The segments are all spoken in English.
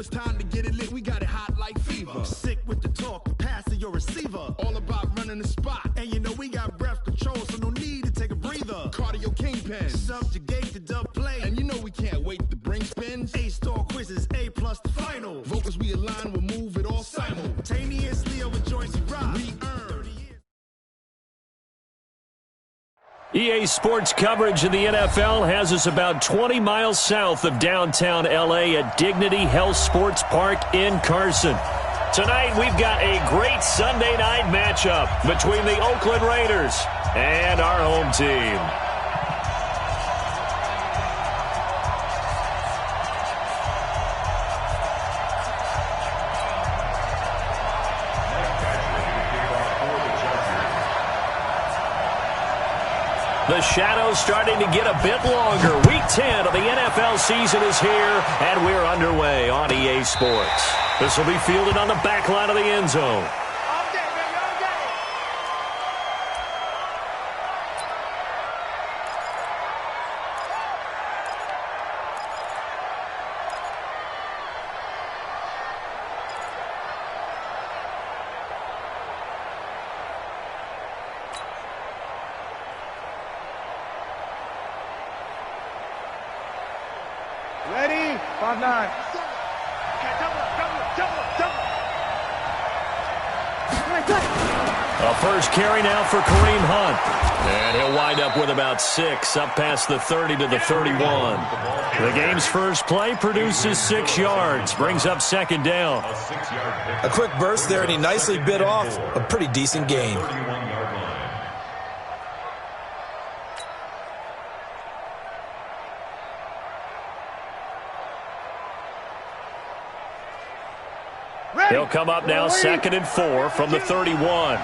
it's time to get it lit, we got it hot like fever. Sick with the talk, passing your receiver. All about running the spot. And you know we got breath control, so no need to take a breather. Cardio kingpin, subjugate the dub play. And you know we can't wait to bring spins. A-star quizzes, A+ the final. Vocals we align, we'll move it all simultaneously over joints we rock. We earn 30 years. EA Sports coverage of the NFL has us about 20 miles south of downtown L.A. at Dignity Health Sports Park in Carson. Tonight, we've got a great Sunday night matchup between the Oakland Raiders and our home team. The shadow's starting to get a bit longer. Week 10 of the NFL season is here, and we're underway on EA Sports. This will be fielded on the back line of the end zone. Ready? 5-9. A first carry now for Kareem Hunt. And he'll wind up with about 6, up past the 30 to the 31. The game's first play produces 6 yards, brings up second down. A quick burst there, and he nicely bit off a pretty decent gain. He'll come up now, 2nd and 4 from the 31.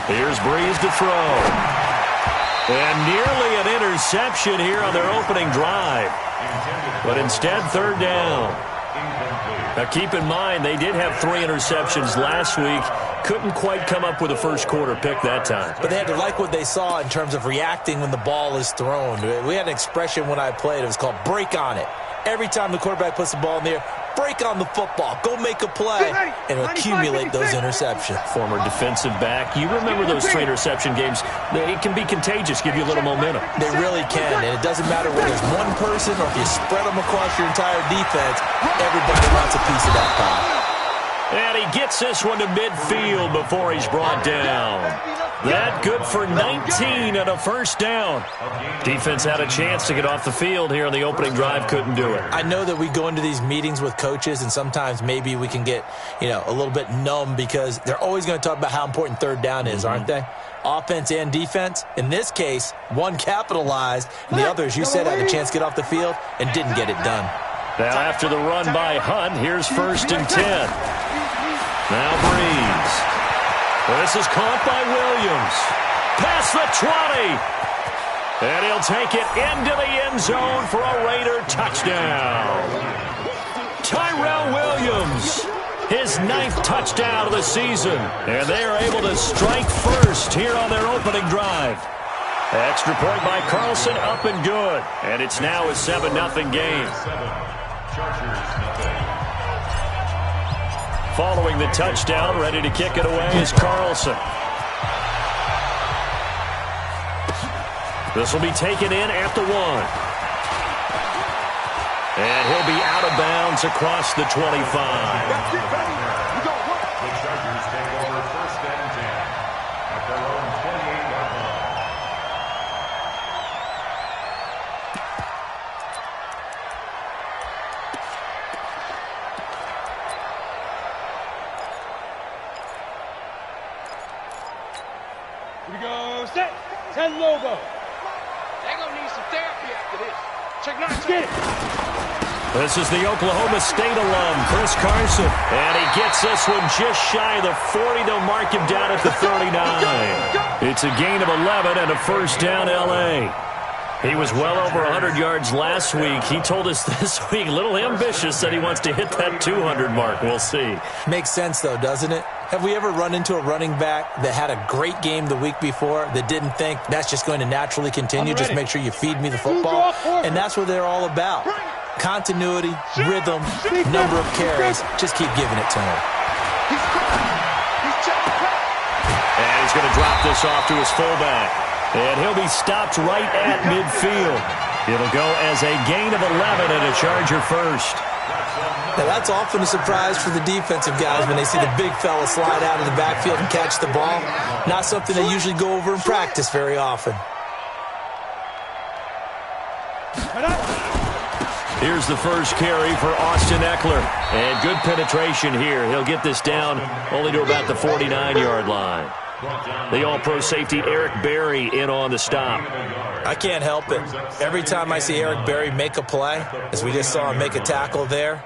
Here's Breeze to throw. And nearly an interception here on their opening drive. But instead, 3rd down. Now keep in mind, they did have 3 interceptions last week. Couldn't quite come up with a first quarter pick that time. But they had to like what they saw in terms of reacting when the ball is thrown. We had an expression when I played. It was called break on it. Every time the quarterback puts the ball in the air, break on the football. Go make a play and accumulate those interceptions. Former defensive back. You remember those 3 interception games. It can be contagious, give you a little momentum. They really can, and it doesn't matter whether there's one person or if you spread them across your entire defense, everybody wants a piece of that pie. And he gets this one to midfield before he's brought down. That good for 19 and a first down. Defense had a chance to get off the field here on the opening drive, couldn't do it. I know that we go into these meetings with coaches, and sometimes maybe we can get, a little bit numb because they're always going to talk about how important 3rd down is, aren't they? Offense and defense. In this case, one capitalized, and the other, as you said, had a chance to get off the field and didn't get it done. Now after the run by Hunt, here's 1st and 10. Now Breeze. This is caught by Williams. Past the 20. And he'll take it into the end zone for a Raider touchdown. Tyrell Williams, his 9th touchdown of the season. And they are able to strike first here on their opening drive. Extra point by Carlson, up and good. And it's now a 7-0 game. Following the touchdown, ready to kick it away is Carlson. This will be taken in at the 1. And he'll be out of bounds across the 25. Here we go, set, 10 logo. They're going to need some therapy after this. Check not get it. This is the Oklahoma State alum, Chris Carson. And he gets this one just shy of the 40. They'll mark him down at the 39. It's a gain of 11 and a first down L.A. He was well over 100 yards last week. He told us this week, a little ambitious, that he wants to hit that 200 mark. We'll see. Makes sense, though, doesn't it? Have we ever run into a running back that had a great game the week before that didn't think that's just going to naturally continue? Just make sure you feed me the football. And that's what they're all about. Continuity, rhythm, number of carries. Just keep giving it to him. And he's going to drop this off to his fullback. And he'll be stopped right at midfield. It'll go as a gain of 11 and a Charger first. Now, that's often a surprise for the defensive guys when they see the big fella slide out of the backfield and catch the ball. Not something they usually go over in practice very often. Here's the first carry for Austin Eckler. And good penetration here. He'll get this down only to about the 49-yard line. The all-pro safety Eric Berry in on the stop. I can't help it. Every time I see Eric Berry make a play, as we just saw him make a tackle there,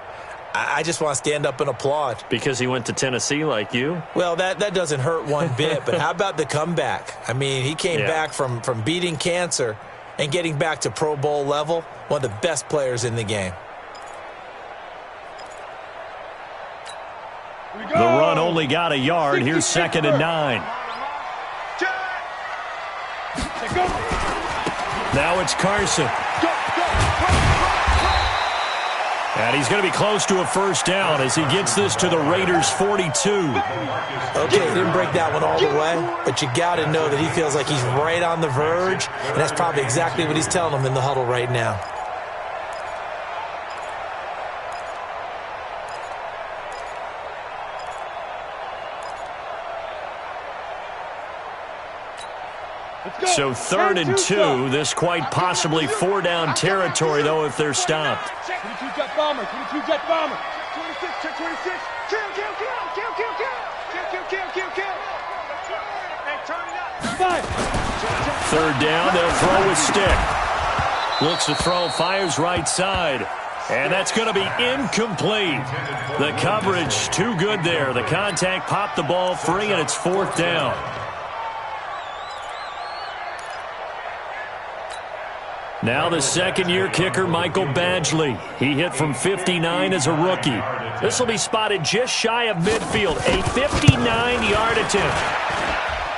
I just want to stand up and applaud. Because he went to Tennessee like you? Well, that doesn't hurt one bit, but how about the comeback? I mean, he came back from beating cancer and getting back to Pro Bowl level, one of the best players in the game. The run only got a yard. Here's 2nd and 9. Now it's Carson. And he's going to be close to a first down as he gets this to the Raiders' 42. Okay, he didn't break that one all the way, but you got to know that he feels like he's right on the verge, and that's probably exactly what he's telling them in the huddle right now. So 3rd and 2, this quite possibly 4-down territory, though, if they're stopped. 22 jet bomber, 22 jet bomber. 26, check 26. Kill. Hey, turn it up. 3rd down, they'll throw with stick. Looks to throw, fires right side. And that's going to be incomplete. The coverage too good there. The contact popped the ball free, and it's 4th down. Now the second-year kicker, Michael Badgley. He hit from 59 as a rookie. This will be spotted just shy of midfield, a 59-yard attempt.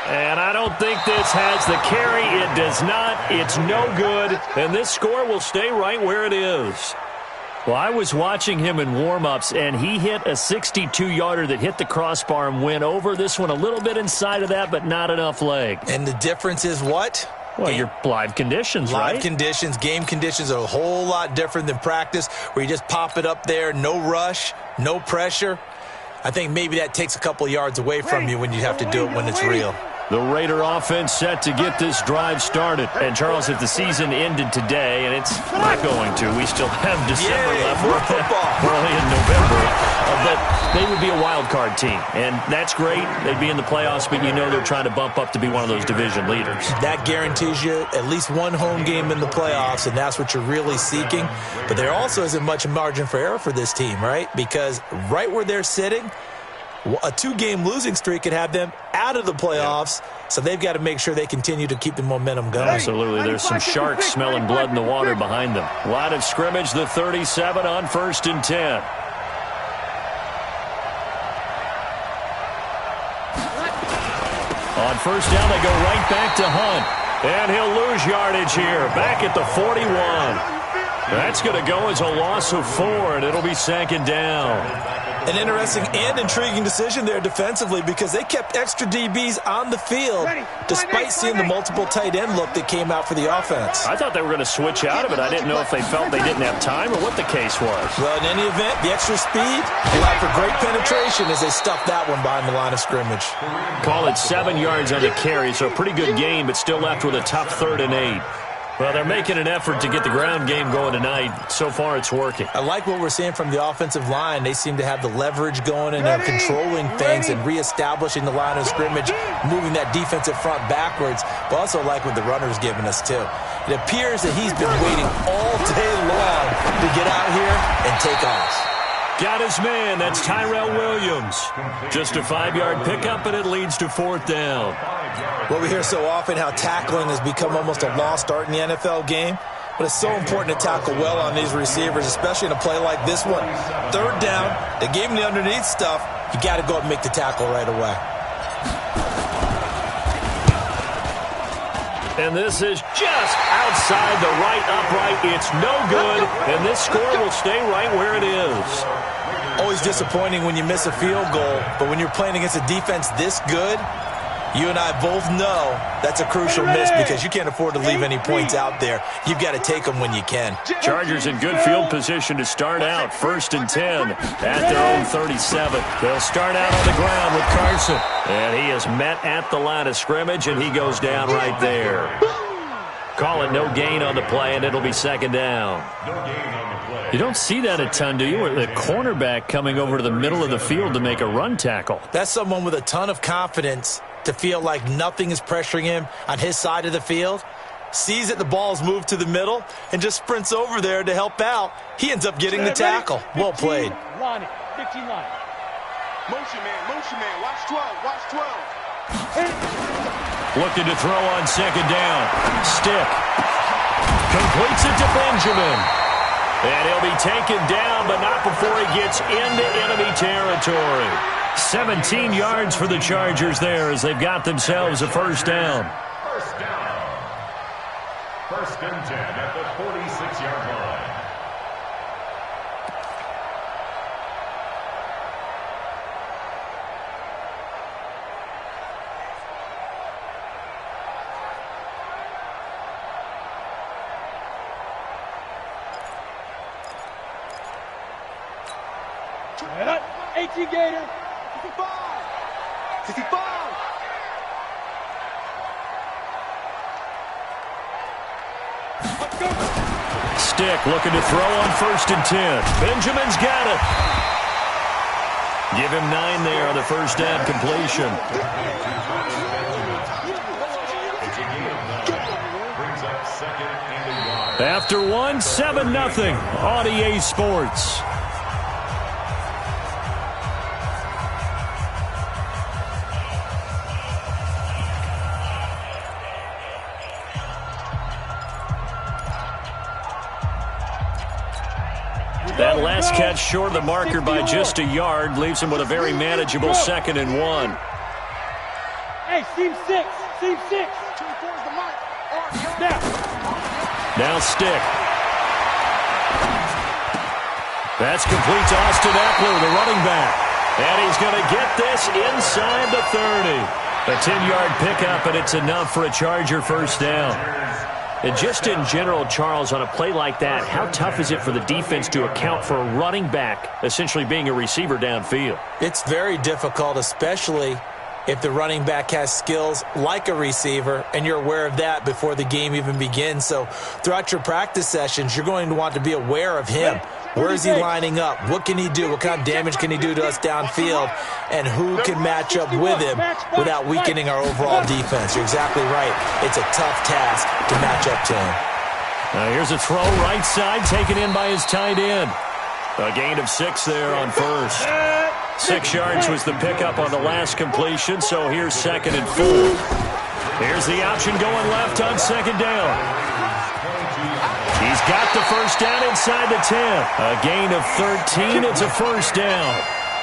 And I don't think this has the carry. It does not. It's no good. And this score will stay right where it is. Well, I was watching him in warm-ups, and he hit a 62-yarder that hit the crossbar and went over. This one a little bit inside of that, but not enough leg. And the difference is what? Well, your live conditions, right? Live conditions, game conditions are a whole lot different than practice, where you just pop it up there, no rush, no pressure. I think maybe that takes a couple yards away from you when you have to do it when it's real. The Raider offense set to get this drive started. And, Charles, if the season ended today, and it's not going to, we still have December left. More football. Early in November. But they would be a wild card team. And that's great. They'd be in the playoffs, but you know they're trying to bump up to be one of those division leaders. That guarantees you at least one home game in the playoffs, and that's what you're really seeking. But there also isn't much margin for error for this team, right? Because right where they're sitting, a 2-game losing streak could have them out of the playoffs, so they've got to make sure they continue to keep the momentum going. Absolutely. There's some sharks smelling blood in the water behind them. Line of scrimmage, the 37 on 1st and 10. On 1st down, they go right back to Hunt. And he'll lose yardage here, back at the 41. That's going to go as a loss of 4, and it'll be 2nd down. An interesting and intriguing decision there defensively, because they kept extra DBs on the field despite seeing the multiple tight end look that came out for the offense. I thought they were going to switch out of it. I didn't know if they felt they didn't have time or what the case was. Well, in any event, the extra speed allowed for great penetration as they stuffed that one behind the line of scrimmage. Call it 7 yards on the carry, so a pretty good game, but still left with a tough 3rd and 8. Well, they're making an effort to get the ground game going tonight. So far, it's working. I like what we're seeing from the offensive line. They seem to have the leverage going, and they're controlling things and reestablishing the line of scrimmage, moving that defensive front backwards. But also like what the runner's giving us, too. It appears that he's been waiting all day long to get out here and take off. Got his man. That's Tyrell Williams. Just a 5-yard pickup, and it leads to 4th down. Well, we hear so often how tackling has become almost a lost art in the NFL game. but it's so important to tackle well on these receivers, especially in a play like this one. Third down, they gave him the underneath stuff. You got to go up and make the tackle right away. And this is just outside the right upright. It's no good, and this score will stay right where it is. Always disappointing when you miss a field goal, but when you're playing against a defense this good, you and I both know that's a crucial miss because you can't afford to leave any points out there. You've got to take them when you can. Chargers in good field position to start out. 1st and 10 at their own 37. They'll start out on the ground with Carson. And he is met at the line of scrimmage, and he goes down right there. Call it no gain on the play, and it'll be 2nd down. You don't see that a ton, do you? The cornerback coming over to the middle of the field to make a run tackle. That's someone with a ton of confidence to feel like nothing is pressuring him on his side of the field. Sees that the ball's moved to the middle and just sprints over there to help out. He ends up getting the tackle. Well played. 15 line. Motion man, watch 12, watch 12. Looking to throw on 2nd down. Stick. Completes it to Benjamin. And he'll be taken down, but not before he gets into enemy territory. 17 yards for the Chargers there as they've got themselves a 1st down. 1st and 10 at the 46-yard line. Head up, 18 Gator. 65. Stick looking to throw on 1st and 10. Benjamin's got it. Give him 9 there on the 1st down completion. After 1, 7-0 on EA Sports. That last catch short of the marker by just a yard leaves him with a very manageable 2nd and 1. Hey, seam 6. Now Stick. That's complete to Austin Eckler, the running back. And he's going to get this inside the 30. A 10-yard pickup, and it's enough for a Charger 1st down. And just in general, Charles, on a play like that, how tough is it for the defense to account for a running back essentially being a receiver downfield? It's very difficult, especially if the running back has skills like a receiver, and you're aware of that before the game even begins. So throughout your practice sessions, you're going to want to be aware of him. Where is he lining up? What can he do? What kind of damage can he do to us downfield? And who can match up with him without weakening our overall defense? You're exactly right. It's a tough task to match up to him. Here's a throw right side taken in by his tight end. A gain of 6 there on 1st. 6 yards was the pickup on the last completion, so here's 2nd and 4. Here's the option going left on 2nd down. He's got the 1st down inside the 10. A gain of 13. It's a 1st down.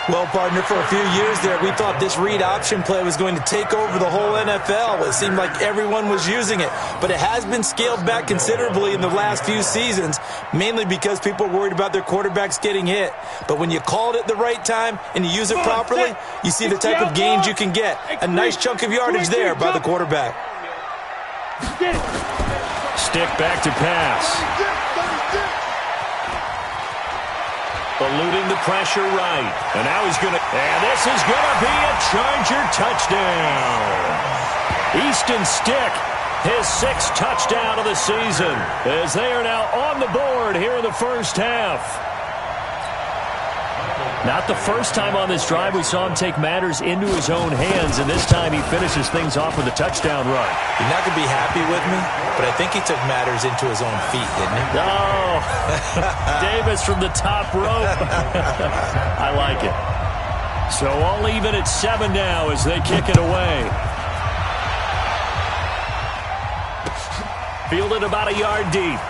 Well, partner, for a few years there, we thought this read option play was going to take over the whole NFL. It seemed like everyone was using it, but it has been scaled back considerably in the last few seasons, mainly because people are worried about their quarterbacks getting hit. But when you call it at the right time and you use it properly, you see the type of gains you can get. A nice chunk of yardage there by the quarterback. Stick back to pass. Eluding the pressure right. And now he's going to... And this is going to be a Charger touchdown. Easton Stick, his 6th touchdown of the season, as they are now on the board here in the 1st half. Not the first time on this drive we saw him take matters into his own hands, and this time he finishes things off with a touchdown run. You're not going to be happy with me, but I think he took matters into his own feet, didn't he? Oh, Davis from the top rope. I like it. So all even at 7 now as they kick it away. Fielded about a yard deep.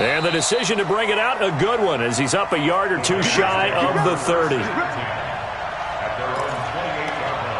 And the decision to bring it out, a good one, as he's up a yard or two shy of the 30. At their own 28-yard line.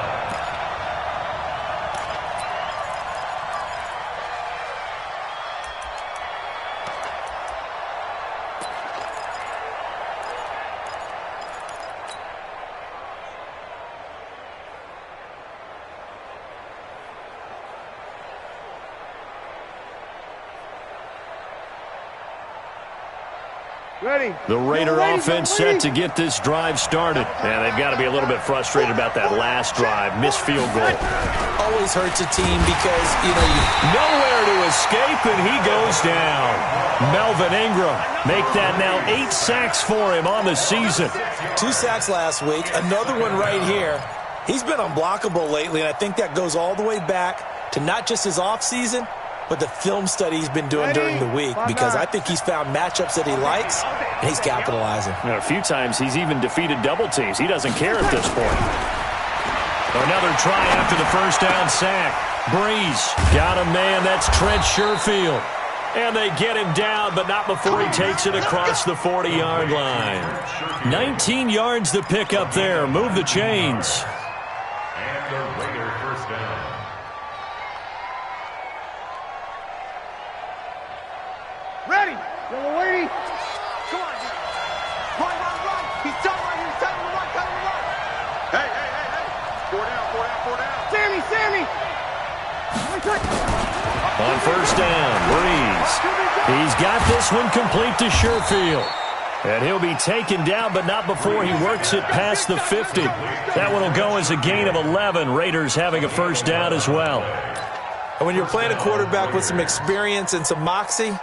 Ready. The Raider offense set to get this drive started. And they've got to be a little bit frustrated about that last drive. Missed field goal. Always hurts a team because, Nowhere to escape, and he goes down. Melvin Ingram, make that now 8 sacks for him on the season. 2 sacks last week, another one right here. He's been unblockable lately, and I think that goes all the way back to not just his offseason, but the film study he's been doing during the week, because I think he's found matchups that he likes, and he's capitalizing. A few times he's even defeated double teams. He doesn't care at this point. Another try after the first down sack. Breeze got a man. That's Trent Sherfield. And they get him down, but not before he takes it across the 40-yard line. 19 yards to pick up there. Move the chains. And the Raider first down. Ready. Yellow lady. Come on, dude. Run. He's telling right here. He's telling him to run. Tell him to run. Hey. 4 down. Sammy. On first down, Breeze. He's got this one complete to Sherfield. And he'll be taken down, but not before he works it past the 50. That one will go as a gain of 11. Raiders having a first down as well. And when you're playing a quarterback with some experience and some moxie,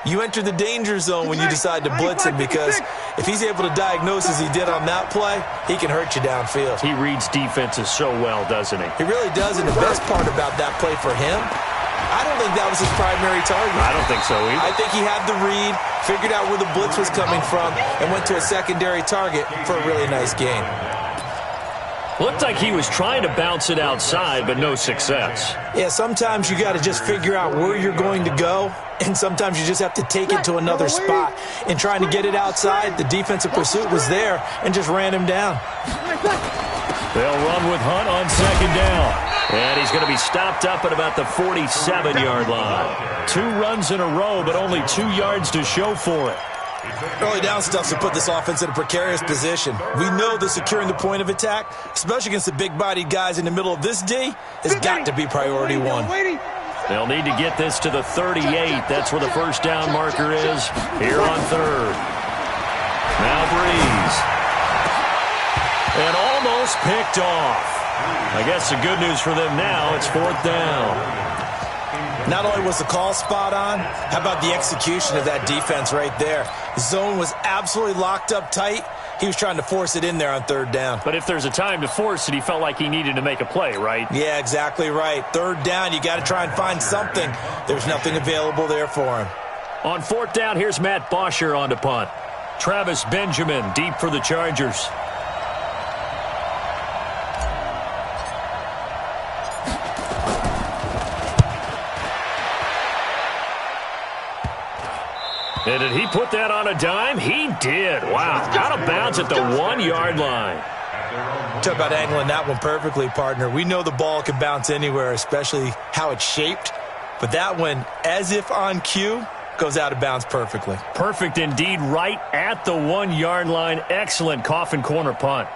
you enter the danger zone when you decide to blitz him, because if he's able to diagnose as he did on that play, he can hurt you downfield. He reads defenses so well, doesn't he? He really does, and the best part about that play for him, I don't think that was his primary target. I don't think so either. I think he had the read, figured out where the blitz was coming from, and went to a secondary target for a really nice gain. Looked like he was trying to bounce it outside, but no success. Yeah, sometimes you got to just figure out where you're going to go, and sometimes you just have to take it to another spot. In trying to get it outside, the defensive pursuit was there and just ran him down. They'll run with Hunt on second down. And he's going to be stopped up at about the 47-yard line. 2 runs in a row, but only 2 yards to show for it. Early down stuff to put this offense in a precarious position. We know that securing the point of attack, especially against the big-bodied guys in the middle of this D, has got to be priority 1. They'll need to get this to the 38. That's where the first down marker is here on third. Now Breeze. And almost picked off. I guess the good news for them now, it's 4th down. Not only was the call spot on, how about the execution of that defense right there? The zone was absolutely locked up tight. He was trying to force it in there on 3rd down. But if there's a time to force it, he felt like he needed to make a play, right? Yeah, exactly right. 3rd down, you got to try and find something. There's nothing available there for him. On 4th down, here's Matt Bosher on to punt. Travis Benjamin deep for the Chargers. And did he put that on a dime? He did. Wow. Out of bounds at the 1-yard line. Talk about angling that one perfectly, partner. We know the ball can bounce anywhere, especially how it's shaped. But that one, as if on cue, goes out of bounds perfectly. Perfect indeed, right at the 1-yard line. Excellent coffin corner punt.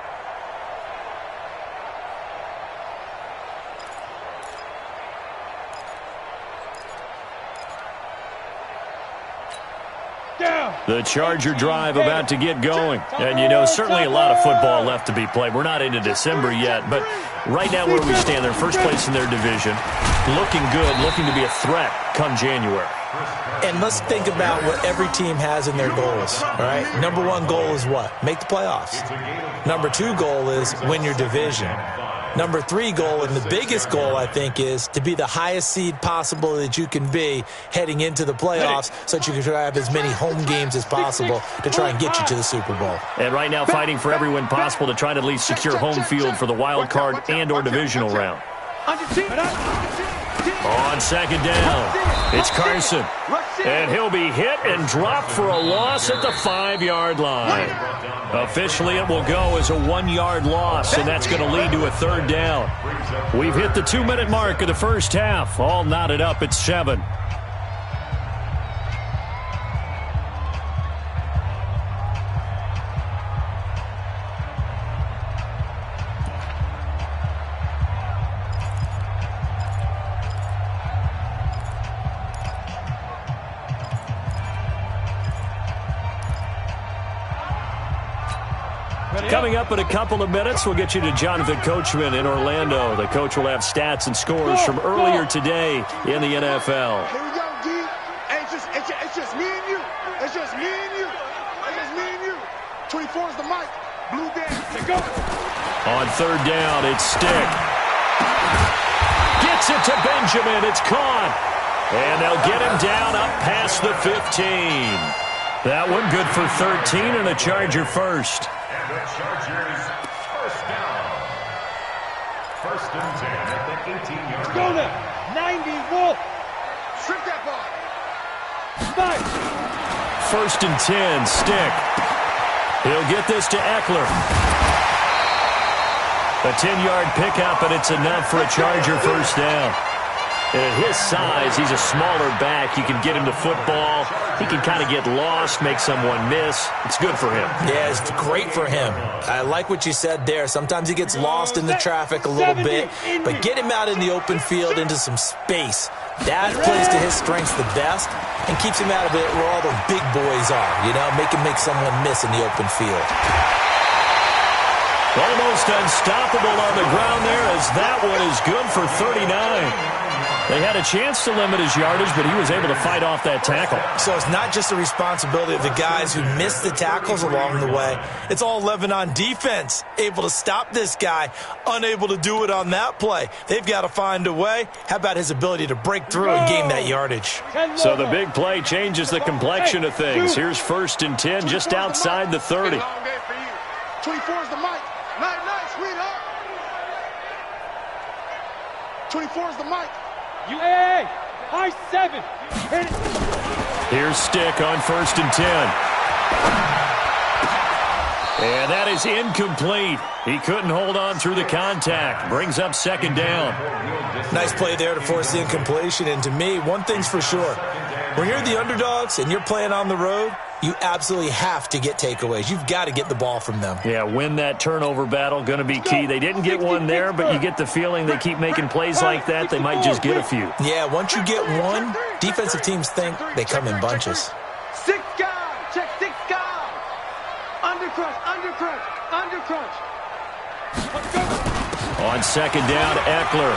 The Charger drive about to get going. And, you know, certainly a lot of football left to be played. We're not into December yet, but right now where we stand, they're first place in their division. Looking good, looking to be a threat come January. And let's think about what every team has in their goals, all right? Number 1 goal is what? Make the playoffs. Number 2 goal is win your division. Number 3 goal, and the biggest goal, I think, is to be the highest seed possible that you can be heading into the playoffs so that you can try to have as many home games as possible to try and get you to the Super Bowl. And right now fighting for every win possible to try to at least secure home field for the wild card and or divisional round. On second down, it's Carson. And he'll be hit and dropped for a loss at the 5-yard line. Officially, it will go as a 1-yard loss, and that's going to lead to a 3rd down. We've hit the 2-minute mark of the first half. All knotted up at 7. Coming up in a couple of minutes, we'll get you to Jonathan Coachman in Orlando. The coach will have stats and scores from earlier today in the NFL. Here we go, D. Hey, it's just me and you. It's just me and you. It's just me and you. 24 is the mic. Blue down. Go. On 3rd down, it's Stick. Gets it to Benjamin. It's caught. And they'll get him down up past the 15. That one good for 13 and a Charger first. The Chargers first down. 1st and 10 at the 18-yard line. Go there. 90 Wolf. Strip that ball. Spike. 1st and 10, Stick. He'll get this to Eckler. A 10-yard pickup, and it's enough for a Charger first down. And at his size, he's a smaller back. You can get him to football. He can kind of get lost, make someone miss. It's good for him. Yeah, it's great for him. I like what you said there. Sometimes he gets lost in the traffic a little bit, but get him out in the open field into some space. That plays to his strengths the best and keeps him out of it where all the big boys are, you know, make someone miss in the open field. Almost unstoppable on the ground there as that one is good for 39. They had a chance to limit his yardage, but he was able to fight off that tackle. So it's not just the responsibility of the guys who missed the tackles along the way. It's all 11 on defense, able to stop this guy, unable to do it on that play. They've got to find a way. How about his ability to break through and gain that yardage? So the big play changes the complexion of things. Here's 1st and 10 just outside the 30. 24 is the mic. Night, sweetheart. 24 is the mic. UAA, high 7. Here's Stick on 1st and 10. And that is incomplete. He couldn't hold on through the contact. Brings up 2nd down. Nice play there to force the incompletion. And to me, one thing's for sure. When you're the underdogs and you're playing on the road, you absolutely have to get takeaways. You've got to get the ball from them. Yeah, win that turnover battle, going to be key. They didn't get one there, but you get the feeling they keep making plays like that, they might just get a few. Yeah, once you get one, defensive teams think they come in bunches. 6 guard, check 6 guard. Undercrunch. On 2nd down, Eckler.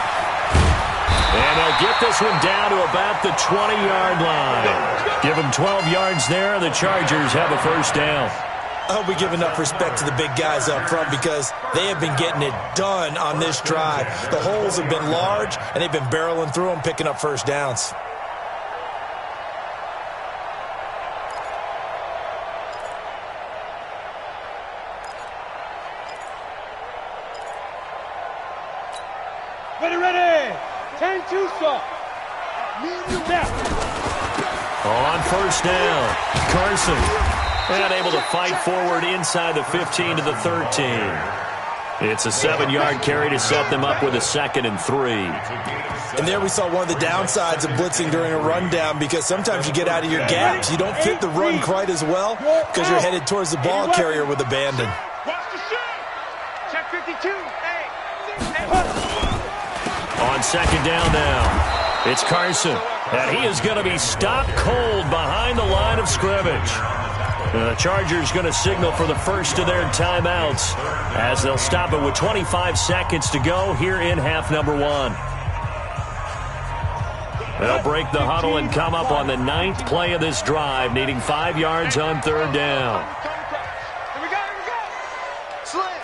And they'll get this one down to about the 20-yard line. Give them 12 yards there. The Chargers have a first down. I hope we give enough respect to the big guys up front because they have been getting it done on this drive. The holes have been large, and they've been barreling through them, picking up first downs. Ready. 10-2 stop. On 1st down, Carson. And able to fight forward inside the 15 to the 13. It's a 7-yard carry to set them up with a 2nd and 3. And there we saw one of the downsides of blitzing during a rundown because sometimes you get out of your gaps. You don't fit the run quite as well because you're headed towards the ball carrier with abandon. Watch the shoot. Check 52. On 2nd down now, it's Carson. And he is going to be stopped cold behind the line of scrimmage. The Chargers going to signal for the first of their timeouts as they'll stop it with 25 seconds to go here in half number 1. They'll break the huddle and come up on the 9th play of this drive, needing 5 yards on 3rd down. Here we go. Slam.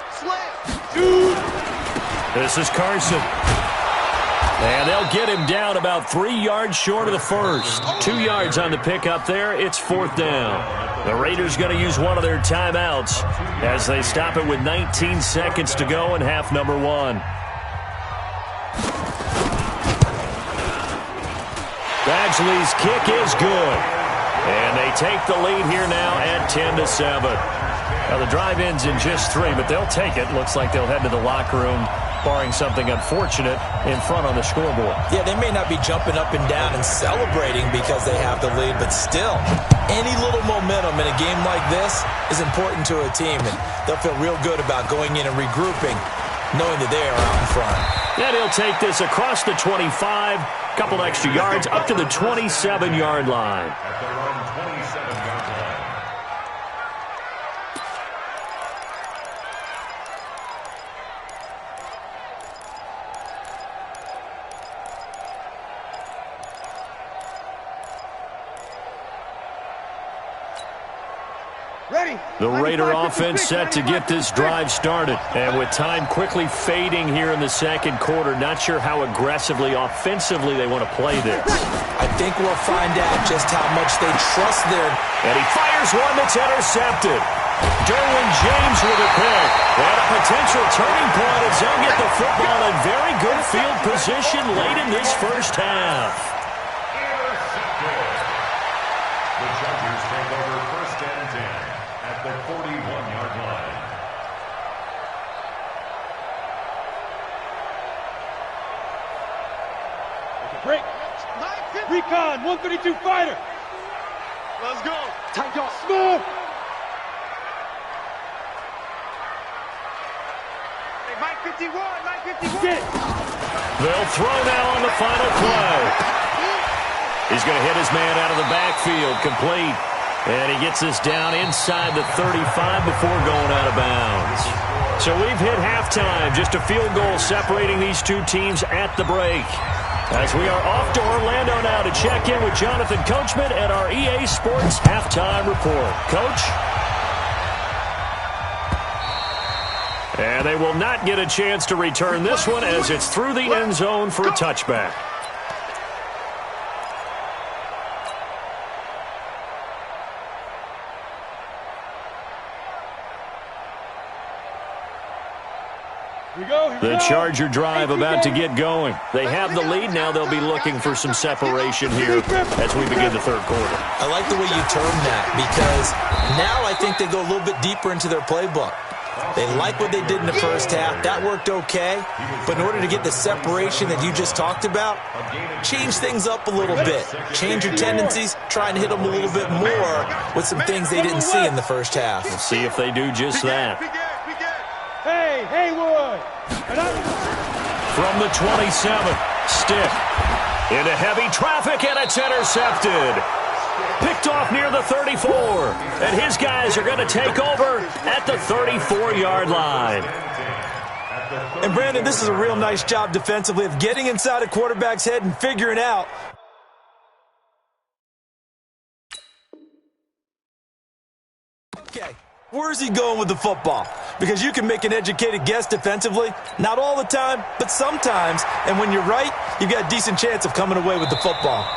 This is Carson. And they'll get him down about 3 yards short of the first. 2 yards on the pickup there. It's 4th down. The Raiders going to use one of their timeouts as they stop it with 19 seconds to go in half number 1. Badgley's kick is good. And they take the lead here now at 10-7. Now, the drive ends in just 3, but they'll take it. Looks like they'll head to the locker room, barring something unfortunate, in front on the scoreboard. Yeah, they may not be jumping up and down and celebrating because they have the lead, but still, any little momentum in a game like this is important to a team, and they'll feel real good about going in and regrouping, knowing that they are out in front. And he'll take this across the 25, couple extra yards, up to the 27-yard line. At their own 27-yard line. The Raider offense set to get this drive started. And with time quickly fading here in the second quarter, not sure how aggressively, offensively they want to play this. I think we'll find out just how much they trust their... And he fires one that's intercepted. Derwin James with a pick. And a potential turning point as they'll get the football in very good field position late in this first half. Intercepted. The Chargers take over first and 10 at the 41-yard line. Break. Recon, 132 fighter. Let's go. Tight dog. Smooth. Hey, Mike 51, Mike 51. Get. They'll throw now on the final play. He's going to hit his man out of the backfield, complete. And he gets this down inside the 35 before going out of bounds. So we've hit halftime. Just a field goal separating these two teams at the break. As we are off to Orlando now to check in with Jonathan Coachman at our EA Sports Halftime Report. Coach? And they will not get a chance to return this one as it's through the end zone for a touchback. The Charger drive about to get going. They have the lead. Now they'll be looking for some separation here as we begin the third quarter. I like the way you term that because now I think they go a little bit deeper into their playbook. They like what they did in the first half. That worked okay. But in order to get the separation that you just talked about, change things up a little bit. Change your tendencies. Try and hit them a little bit more with some things they didn't see in the first half. We'll see if they do just that. Hey, Haywood. From the 27, Stick into heavy traffic, and it's intercepted. Picked off near the 34, and his guys are going to take over at the 34-yard line. And Brandon, this is a real nice job defensively of getting inside a quarterback's head and figuring out. Okay, where is he going with the football? Because you can make an educated guess defensively. Not all the time, but sometimes. And when you're right, you've got a decent chance of coming away with the football.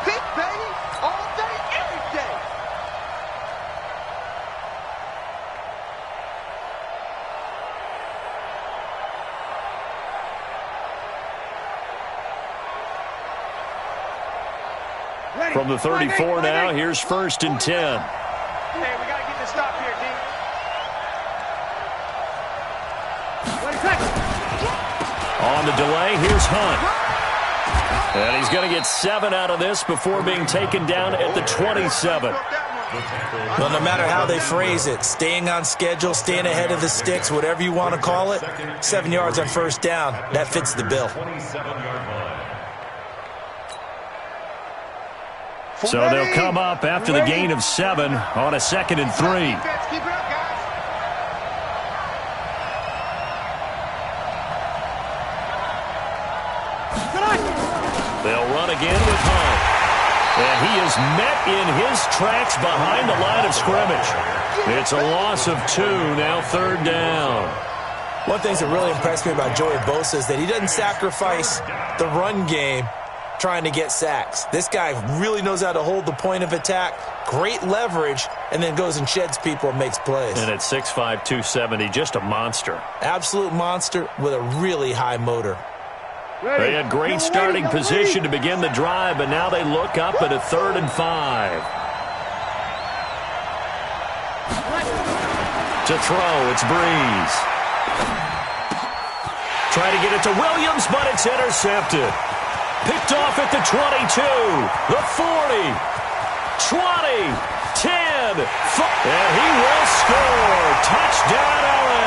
Big baby, all day, every day. From the 34 now, here's first and 10. Hey, we got to get this stop here, D. On the delay, here's Hunt. And he's going to get 7 out of this before being taken down at the 27. Well, no matter how they phrase it, staying on schedule, staying ahead of the sticks, whatever you want to call it, 7 yards on first down, that fits the bill. So they'll come up after the gain of 7 on a 2nd and 3. Keep it up, guys. They'll run again with Hunt. And he is met in his tracks behind the line of scrimmage. It's a loss of 2, now 3rd down. One thing that really impressed me about Joey Bosa is that he doesn't sacrifice the run game trying to get sacks. This guy really knows how to hold the point of attack, great leverage, and then goes and sheds people and makes plays. And at 6'5", 270, just a monster. Absolute monster with a really high motor. They had great starting position to begin the drive, but now they look up at a 3rd and 5. To throw, it's Breeze. Try to get it to Williams, but it's intercepted. Picked off at the 22, the 40, 20, 10, 5, and he will score. Touchdown, LA.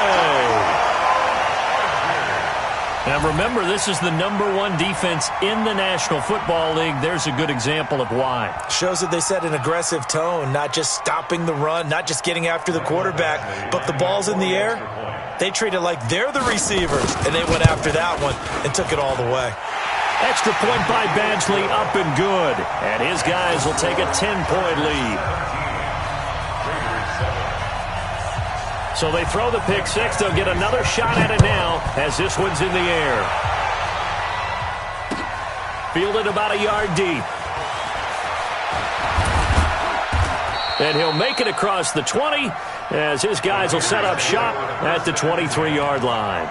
Now remember, this is the #1 defense in the National Football League. There's a good example of why. Shows that they set an aggressive tone, not just stopping the run, not just getting after the quarterback, but the ball's in the air. They treat it like they're the receivers, and they went after that one and took it all the way. Extra point by Badgley, up and good. And his guys will take a 10-point lead. So they throw the pick six. They'll get another shot at it now as this one's in the air. Fielded about a yard deep. And he'll make it across the 20 as his guys will set up shop at the 23-yard line.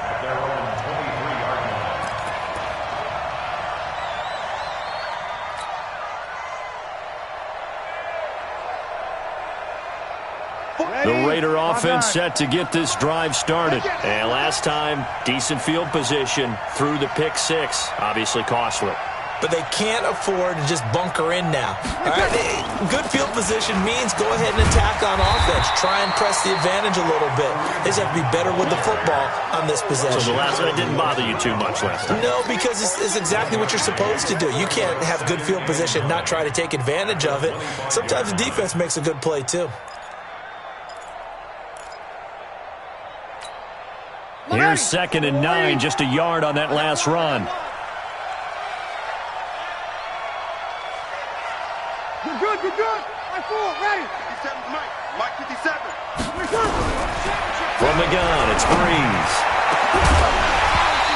The Raider offense set to get this drive started. And last time, decent field position through the pick six. Obviously costly. But they can't afford to just bunker in now. All right? Good field position means go ahead and attack on offense. Try and press the advantage a little bit. They just have to be better with the football on this possession. So the last one didn't bother you too much last time? No, because it's exactly what you're supposed to do. You can't have good field position and not try to take advantage of it. Sometimes the defense makes a good play, too. Here's 2nd and 9, just a yard on that last run. You're good, you're good. My full, ready. 57, Mike 57. From the gun, it's Breeze.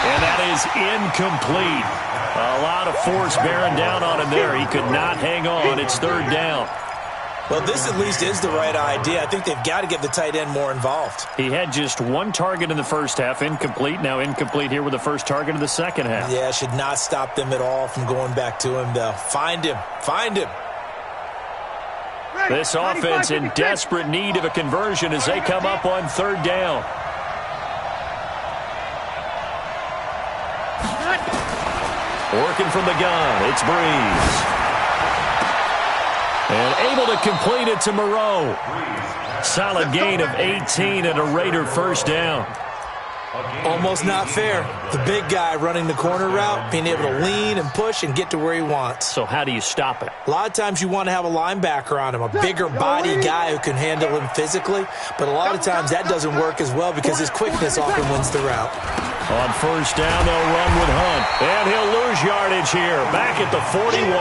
And that is incomplete. A lot of force bearing down on him there. He could not hang on. It's 3rd down. Well, this at least is the right idea. I think they've got to get the tight end more involved. He had just 1 target in the first half, incomplete. Now incomplete here with the first target of the second half. Yeah, should not stop them at all from going back to him, though. Find him. Find him. This offense in desperate need of a conversion as they come up on 3rd down. Working from the gun, it's Breeze. And able to complete it to Moreau. Solid gain of 18 and a Raider first down. Almost not fair. The big guy running the corner route, being able to lean and push and get to where he wants. So how do you stop it? A lot of times you want to have a linebacker on him, a bigger body guy who can handle him physically. But a lot of times that doesn't work as well because his quickness often wins the route. On first down, they'll run with Hunt. And he'll lose yardage here, back at the 41.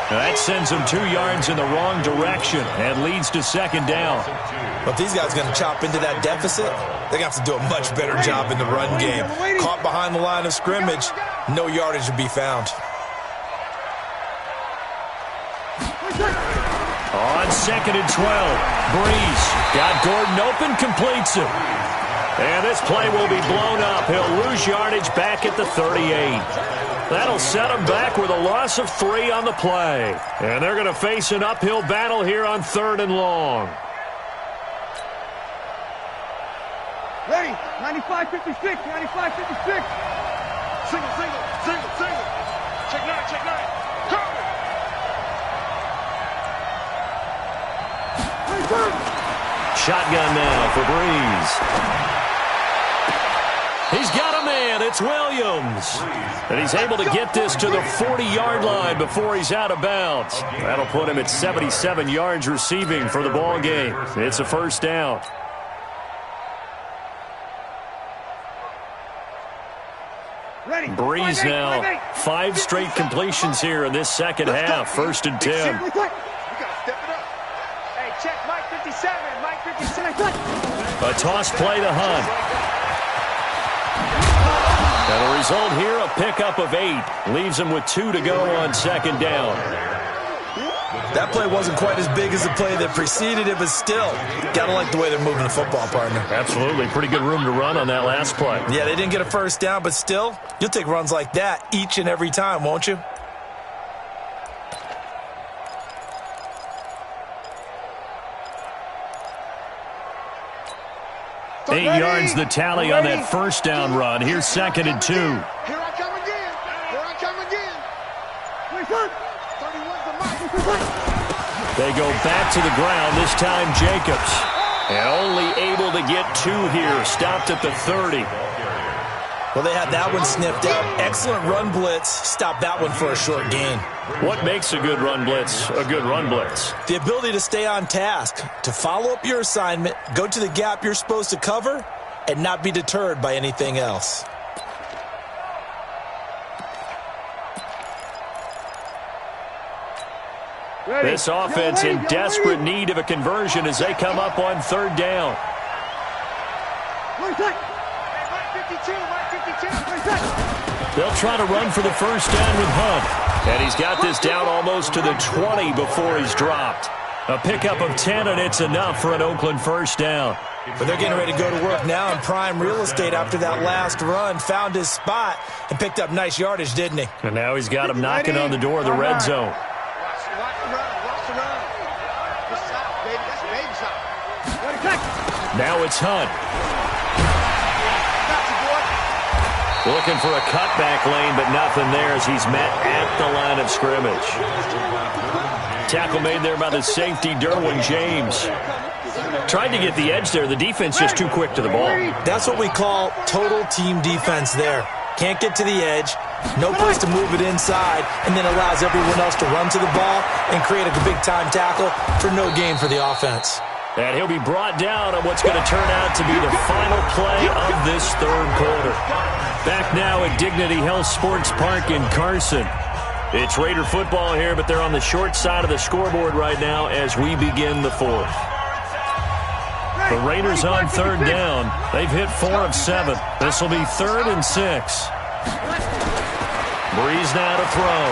That sends him 2 yards in the wrong direction and leads to 2nd down. But if these guys are going to chop into that deficit, they're going to have to do a much better job in the run game. Caught behind the line of scrimmage, no yardage to be found. On 2nd and 12, Breeze got Gordon open, completes it. And this play will be blown up. He'll lose yardage back at the 38. That'll set him back with a loss of 3 on the play. And they're going to face an uphill battle here on 3rd and long. Ready, 95-56, 95-56. Single. Check 9, Cover. Shotgun now for Breeze. He's got a man. It's Williams. And he's able to get this to the 40-yard line before he's out of bounds. That'll put him at 77 yards receiving for the ball game. It's a first down. Breeze now. 5 straight completions here in this second half. 1st and 10. We gotta step it up. Hey, check Mike 57. Mike 57. A toss play to Hunt. And the result here, a pickup of 8. Leaves him with 2 to go on 2nd down. That play wasn't quite as big as the play that preceded it, but still, gotta like the way they're moving the football, partner. Absolutely. Pretty good room to run on that last play. Yeah, they didn't get a first down, but still, you'll take runs like that each and every time, won't you? Ready? 8 yards the tally on that first down run. Here's 2nd and 2. Here I come again. Here I come again. 31's the mark. They go back to the ground, this time Jacobs. And only able to get 2 here. Stopped at the 30. Well, they had that one snipped out. Excellent run blitz. Stopped that one for a short gain. What makes a good run blitz a good run blitz? The ability to stay on task, to follow up your assignment, go to the gap you're supposed to cover, and not be deterred by anything else. Ready. This offense in desperate need of a conversion as they come up on 3rd down. They'll try to run for the first down with Hunt. And he's got this down almost to the 20 before he's dropped. A pickup of 10, and it's enough for an Oakland first down. But they're getting ready to go to work now in prime real estate after that last run. Found his spot and picked up nice yardage, didn't he? And now he's got him knocking on the door of the red zone. Watch the run. Watch the run. This side, baby. That's baby side. Now it's Hunt. Looking for a cutback lane, but nothing there as he's met at the line of scrimmage. Tackle made there by the safety, Derwin James. Tried to get the edge there. The defense just too quick to the ball. That's what we call total team defense there. Can't get to the edge, no place to move it inside, and then allows everyone else to run to the ball and create a big-time tackle for no gain for the offense. And he'll be brought down on what's going to turn out to be the final play of this 3rd quarter. Back now at Dignity Health Sports Park in Carson. It's Raider football here, but they're on the short side of the scoreboard right now as we begin the 4th. The Raiders on 3rd down. They've hit 4 of 7. This will be 3rd and 6. Breeze now to throw.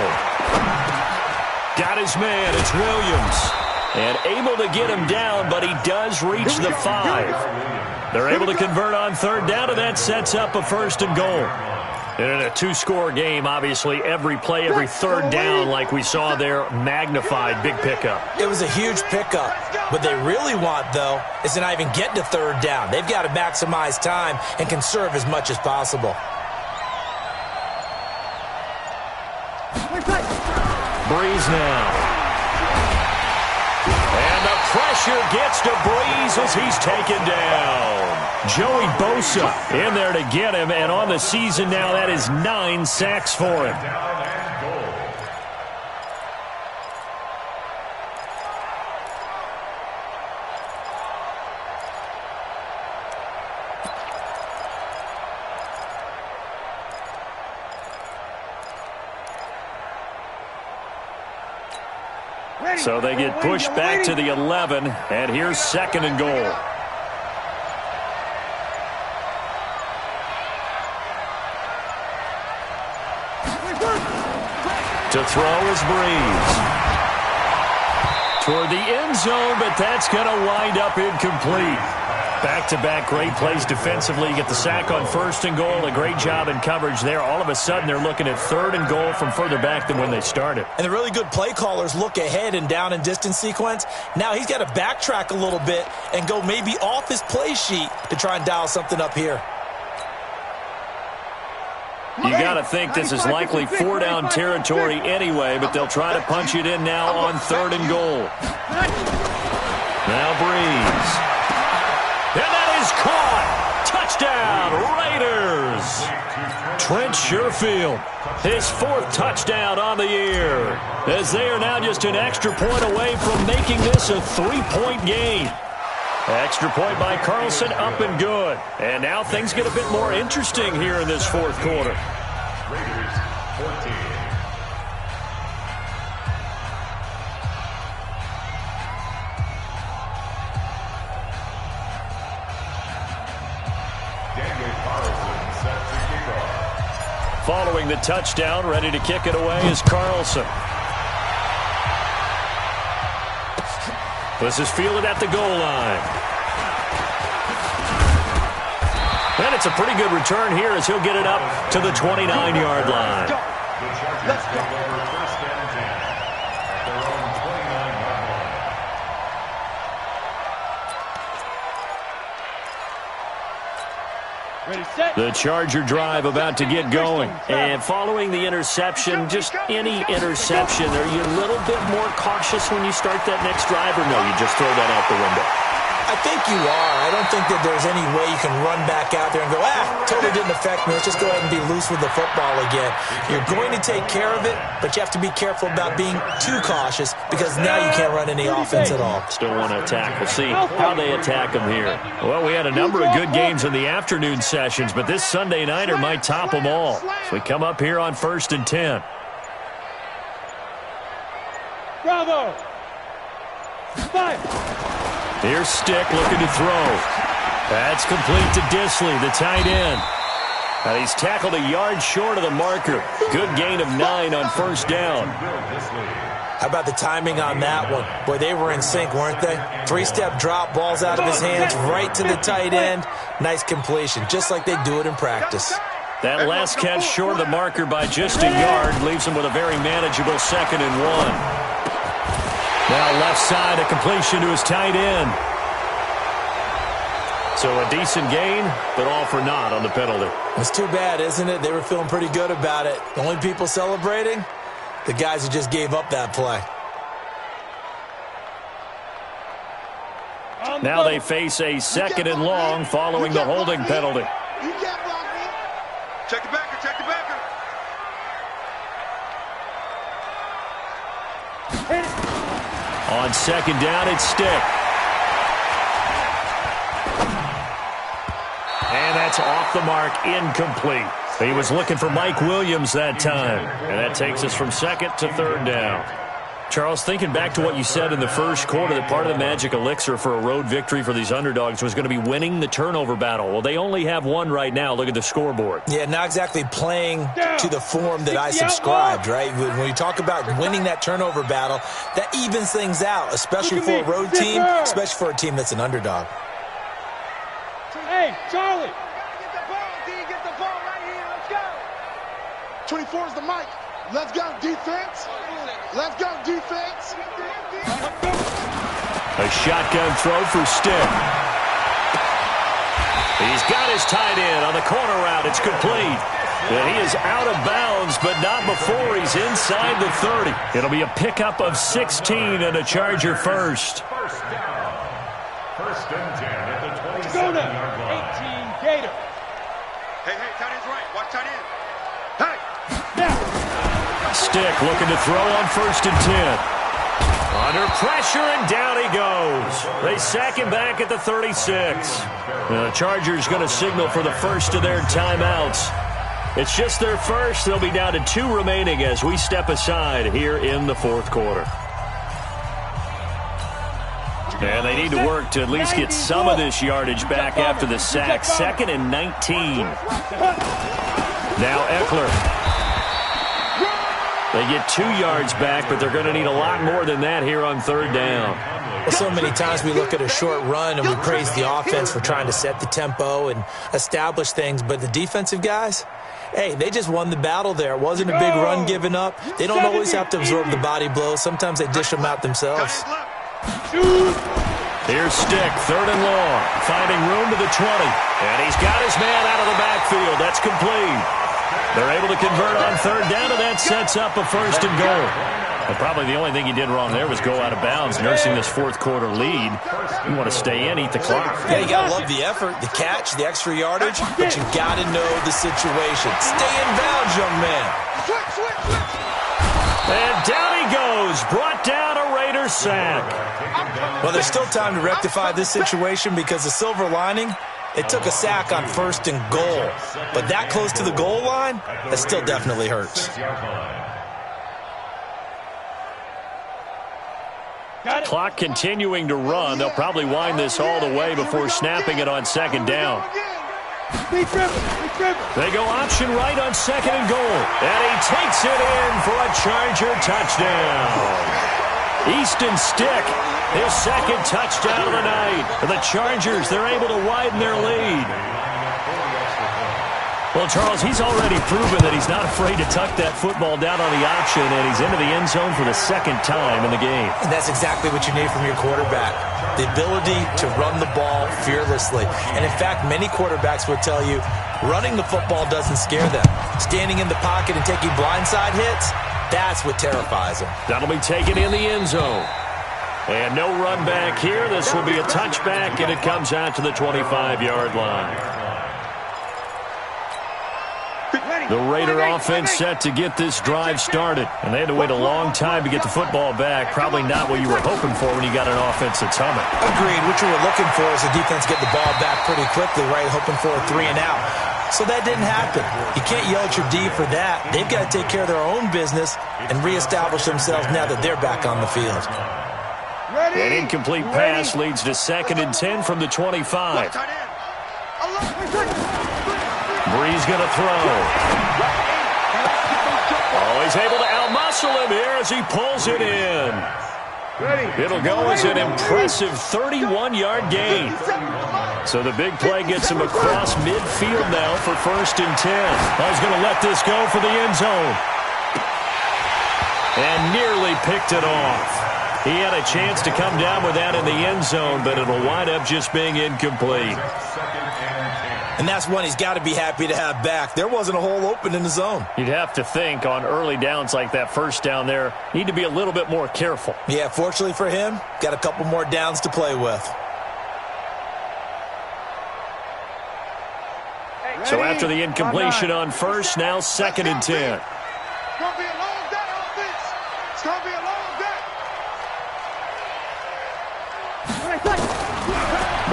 Got his man. It's Williams. And able to get him down, but he does reach the 5. They're able to convert on 3rd down, and that sets up a 1st and goal. And in a 2-score game, obviously, every play, every 3rd down, like we saw there, magnified, big pickup. It was a huge pickup. What they really want, though, is to not even get to 3rd down. They've got to maximize time and conserve as much as possible. Breeze now. And the pressure gets to Breeze as he's taken down. Joey Bosa in there to get him, and on the season now, that is 9 sacks for him. So they get pushed back to the 11, and here's 2nd and goal. To throw is Breeze. Toward the end zone, but that's going to wind up incomplete. Back-to-back great plays defensively. You get the sack on 1st and goal. A great job in coverage there. All of a sudden, they're looking at 3rd and goal from further back than when they started. And the really good play callers look ahead and down and distance sequence. Now he's got to backtrack a little bit and go maybe off his play sheet to try and dial something up here. You got to think this is likely 4-down territory anyway, but they'll try to punch it in now on 3rd and goal. Now Breeze. And that is caught. Touchdown, Raiders. Trent Sherfield, his 4th touchdown on the year, as they are now just an extra point away from making this a 3-point game. Extra point by Carlson, up and good. And now things get a bit more interesting here in this 4th quarter. Raiders 14. Following the touchdown, ready to kick it away is Carlson. This is fielded at the goal line. And it's a pretty good return here as he'll get it up to the 29-yard line. Let's go. Over first and 10 at their own 29-yard line. Ready, set. The Charger drive about to get going. And following the interception, just any interception, are you a little bit more cautious when you start that next drive, or no, you just throw that out the window? I think you are. I don't think that there's any way you can run back out there and go, totally didn't affect me. Let's just go ahead and be loose with the football again. You're going to take care of it, but you have to be careful about being too cautious because now you can't run any offense at all. Still want to attack. We'll see how they attack them here. Well, we had a number of good games in the afternoon sessions, but this Sunday nighter might top them all. So we come up here on 1st and 10. Bravo. Fire. Here's Stick looking to throw. That's complete to Disley, the tight end. Now he's tackled a yard short of the marker. Good gain of 9 on first down. How about the timing on that one? Boy, they were in sync, weren't they? 3-step drop, balls out of his hands, right to the tight end. Nice completion, just like they do it in practice. That last catch short of the marker by just a yard leaves him with a very manageable 2nd and 1. Now left side, a completion to his tight end. So a decent gain, but all for naught on the penalty. It's too bad, isn't it? They were feeling pretty good about it. The only people celebrating, the guys who just gave up that play. Now they face a 2nd and long following the holding penalty. Check the backer, check the backer. On 2nd down, it's Stick. And that's off the mark, incomplete. He was looking for Mike Williams that time. And that takes us from 2nd to 3rd down. Charles, thinking back to what you said in the first quarter, that part of the magic elixir for a road victory for these underdogs was going to be winning the turnover battle. Well, they only have one right now. Look at the scoreboard. Yeah, not exactly playing to the form that I subscribed, right? When you talk about winning that turnover battle, that evens things out, especially for a road team, especially for a team that's an underdog. Hey, Charlie. Get the ball, D. Get the ball right here. Let's go. 24 is the mic. Let's go, defense. Let's go, defense. A shotgun throw for Stick. He's got his tight end on the corner route. It's complete. And he is out of bounds, but not before he's inside the 30. It'll be a pickup of 16 and a Charger first. First down. 1st and 10 at the 27-yard Go line. now. 18 Gator. Hey, tight end's right. Watch tight end. Hey. Now. Stick looking to throw on 1st and 10. Under pressure, and down he goes. They sack him back at the 36. The Chargers going to signal for the first of their timeouts. It's just their first. They'll be down to 2 remaining as we step aside here in the 4th quarter. And they need to work to at least get some of this yardage back after the sack. 2nd and 19. Now Eckler. They get 2 yards back, but they're going to need a lot more than that here on 3rd down. Well, so many times we look at a short run and we praise the offense for trying to set the tempo and establish things, but the defensive guys, hey, they just won the battle there. It wasn't a big run given up. They don't always have to absorb the body blows. Sometimes they dish them out themselves. Here's Stick, 3rd and long, finding room to the 20. And he's got his man out of the backfield. That's complete. They're able to convert on 3rd down, and that sets up a 1st and goal. And probably the only thing he did wrong there was go out of bounds, nursing this 4th quarter lead. You want to stay in, eat the clock. Yeah, you got to love the effort, the catch, the extra yardage, but you got to know the situation. Stay in bounds, young man. And down he goes, brought down a Raider sack. Well, there's still time to rectify this situation because the silver lining, it took a sack on 1st and goal. But that close to the goal line, that still definitely hurts. Clock continuing to run. They'll probably wind this all the way before snapping it on 2nd down. They go option right on 2nd and goal. And he takes it in for a Charger touchdown. Easton Stick His second touchdown of the night. The Chargers, they're able to widen their lead. Well, Charles, he's already proven that he's not afraid to tuck that football down on the option, and he's into the end zone for the second time in the game. And that's exactly what you need from your quarterback, the ability to run the ball fearlessly. And, in fact, many quarterbacks would tell you running the football doesn't scare them. Standing in the pocket and taking blindside hits, that's what terrifies them. That'll be taken in the end zone. And no run back here. This will be a touchback, and it comes out to the 25-yard line. The Raider offense set to get this drive started. And they had to wait a long time to get the football back. Probably not what you were hoping for when you got an offense that's humming. Agreed. What you were looking for is the defense get the ball back pretty quickly, right? Hoping for a 3 and out. So that didn't happen. You can't yell at your D for that. They've got to take care of their own business and reestablish themselves now that they're back on the field. An incomplete pass leads to 2nd and 10 from the 25. Breeze going to throw. Oh, he's able to outmuscle him here as he pulls it in. It'll go as an impressive 31-yard gain. So the big play gets him across midfield now for 1st and 10. He's going to let this go for the end zone. And nearly picked it off. He had a chance to come down with that in the end zone, but it'll wind up just being incomplete. And that's one he's got to be happy to have back. There wasn't a hole open in the zone. You'd have to think on early downs like that first down there, need to be a little bit more careful. Yeah, fortunately for him, got a couple more downs to play with. So after the incompletion on first, now 2nd and 10. It's going to be a long day, offense. It's going to be a long day.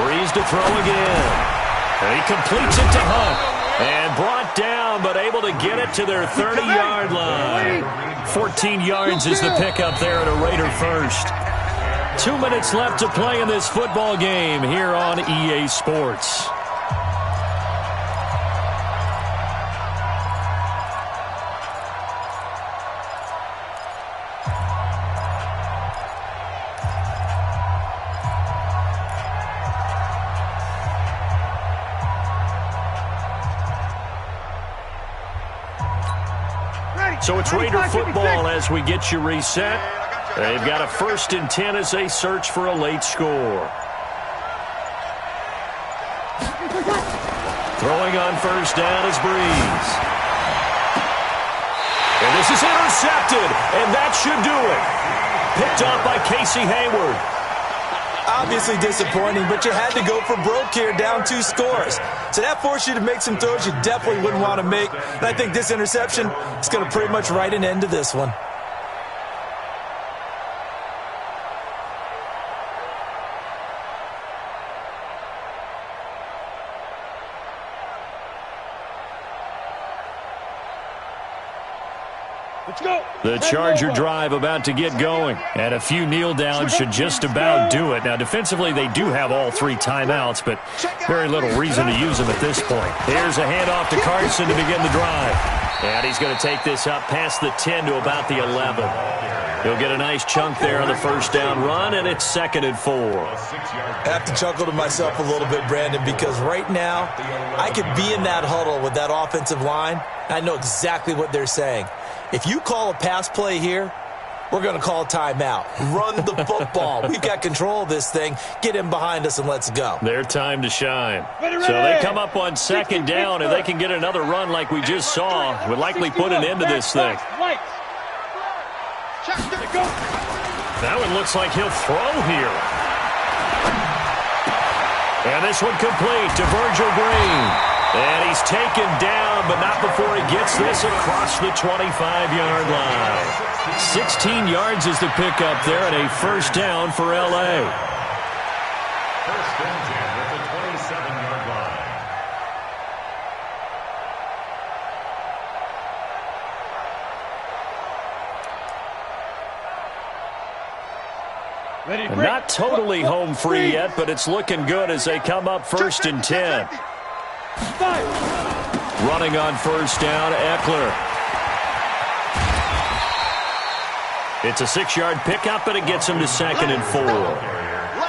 Breeze to throw again. And he completes it to Hunt. And brought down, but able to get it to their 30-yard line. 14 yards is the pickup there at a Raider first. 2 minutes left to play in this football game here on EA Sports. So it's Raider football as we get you reset. They've got a 1st and 10 as they search for a late score. Throwing on first down is Breeze. And this is intercepted, and that should do it. Picked up by Casey Hayward. Obviously disappointing, but you had to go for broke here, down 2 scores. So that forced you to make some throws you definitely wouldn't want to make. And I think this interception is going to pretty much write an end to this one. The Charger drive about to get going, and a few kneel downs should just about do it. Now, defensively, they do have all 3 timeouts, but very little reason to use them at this point. Here's a handoff to Carson to begin the drive. And he's going to take this up past the 10 to about the 11. He'll get a nice chunk there on the first down run, and it's 2nd and 4. I have to chuckle to myself a little bit, Brandon, because right now I could be in that huddle with that offensive line. I know exactly what they're saying. If you call a pass play here, we're going to call a timeout. Run the football. We've got control of this thing. Get him behind us and let's go. Their time to shine. So they come up on 2nd down. If they can get another run like we just saw, would likely put an end to this thing. That one looks like he'll throw here. And this one complete to Virgil Green. And he's taken down, but not before he gets this across the 25-yard line. 16 yards is the pickup there, and a first down for L.A. First and 10 at the 27-yard line. And not totally home free yet, but it's looking good as they come up 1st and 10. Running on first down, Eckler. It's a 6-yard pickup, and it gets him to 2nd and 4.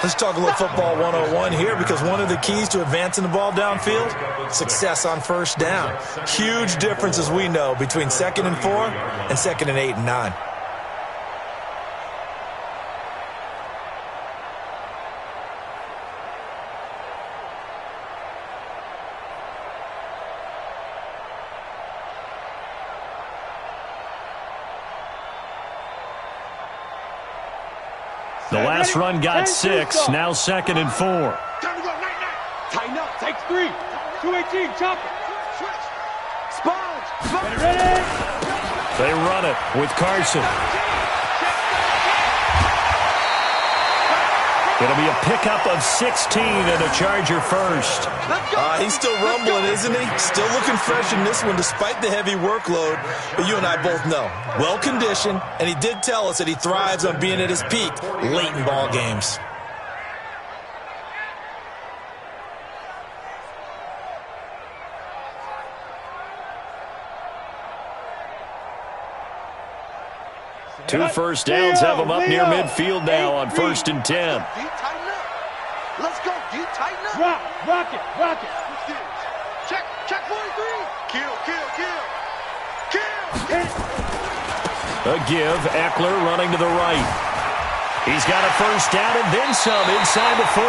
Let's talk a little football 101 here, because one of the keys to advancing the ball downfield, success on first down. Huge difference, as we know, between 2nd and 4 and 2nd and 8 and 9. The last run got 6, now 2nd and 4. Time to go, night. Tighten up. Take 3. 218. Chop it. Switch. Sponge. Get it ready. They run it with Carson. It'll be a pickup of 16 and a Charger first. He's still rumbling, isn't he? Still looking fresh in this one despite the heavy workload. But you and I both know, well-conditioned, and he did tell us that he thrives on being at his peak late in ball games. Two first downs have him up near midfield now on 1st and 10. Tighten up. Let's go, D. Tighten up. Rock it. Check 43. Kill. A give, Eckler running to the right. He's got a first down and then some inside the 40.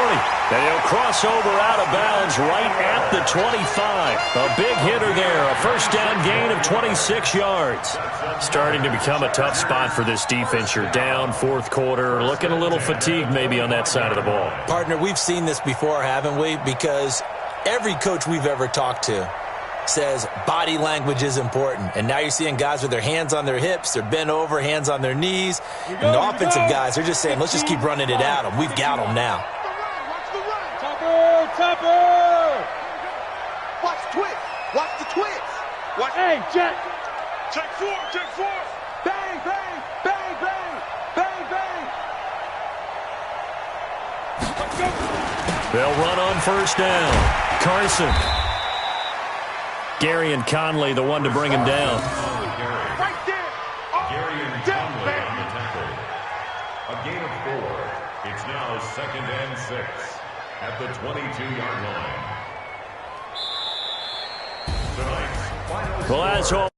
And he'll cross over out of bounds right at the 25. A big hitter there, a first down gain of 26 yards. Starting to become a tough spot for this defense. You're down 4th quarter, looking a little fatigued maybe on that side of the ball. Partner, we've seen this before, haven't we? Because every coach we've ever talked to says body language is important. And now you're seeing guys with their hands on their hips, they're bent over, hands on their knees. And the offensive guys, they're just saying, let's just keep running it at them. We've got them now. Topper! Watch the twist. Hey, Jack! Take 4. Bang! Let's go! They'll run on first down. Carson. Gary and Conley, the one to bring him down. Right there. Gary and Conley on the tackle. A gain of 4. It's now 2nd and 6 at the 22-yard line. Tonight's final Well, as all